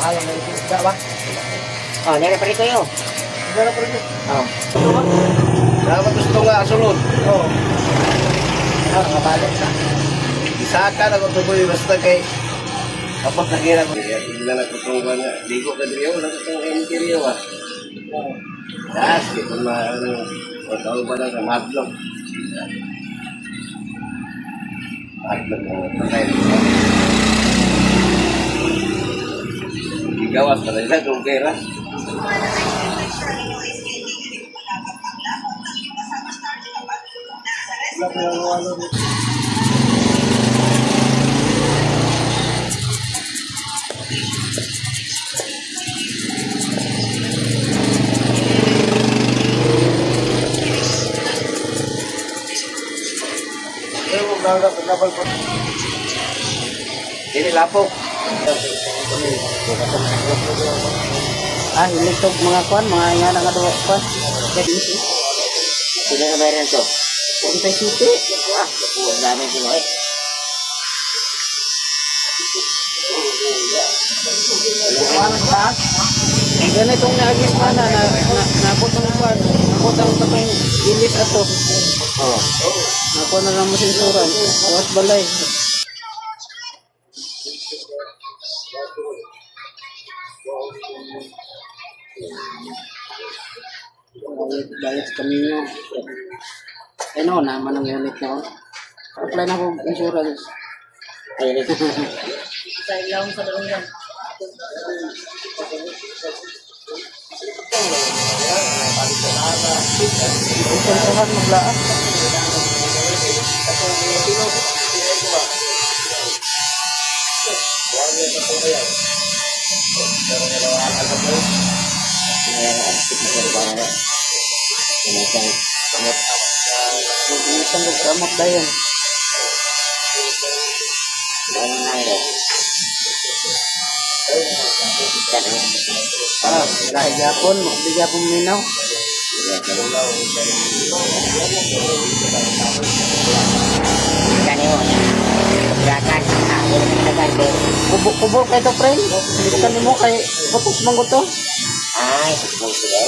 Ayaw na itinda ba? Oh, nere pa rito yun. Hindi na pa rin. Oh. Dapat gusto nga sulod. Oo. Nakabalot na. Isaka na kung tuboy basta kay kapag nakira ko. Hindi na nagtutungan nga. Ligo ka din yun. Nagtutungan yung kiriyo ah. Yes, ito na ano. O tao ba na sa madlog. Madlog ang patay. Igawas pa rin sa tungkera. Wala ko yung ano. Pero kung nagapal pa. Ini lapok. Ah, iligtog mga kwan, mga nga nga doon kwan. Sino na bayaran to? Kung tayo suti. Ah, ang dami sino eh. Ang ganitong naagis pa na napot ng kwan. Napot ang katong ilis ato. Oh. Napot na lang mo sinsuran. Bukas balay. Bayad kami nyo. Ano naman ang unit na ako. Apply na ako insurance. Ayun ito. Sa ilawang sa dalawang yan. Kontrahan maglaan. Isang gamot dayon. Ah, dahil Japon, di Japon minaw. Kani mo na. Gatan na, kubo kay to friend. Kani mo kay putus man ko to. Ay, putus sila.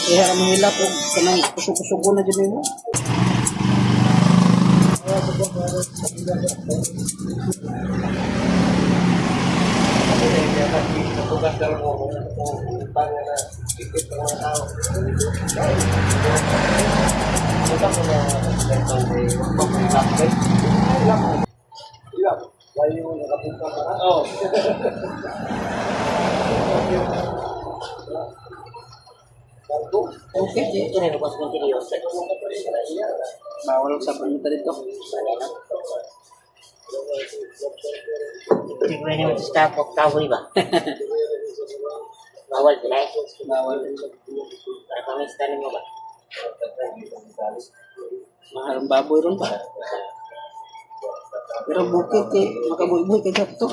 Kaya mahilap ko kanang kusog-kusugo na dyan mo. Tugas dalam ngomong tanya na ikut mga tao. Kita punya tentang di pemerintahan. Iya, lain yang nakapunta ka. Oh. Okay, ito na lupas ng kiriyo. Bawal sa pagpunta dito. Hindi ko na naman sa kawoy ba? Bawal sila eh. Bawal. Para kami sa tanin mo ba? Mahal ang baboy ron ba? Pero bukit eh. Makabuy-buy kay Jack to.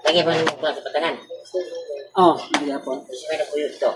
Lagi ba naman sa patanan? Oo, nagyapon. Kasi may napuyot to.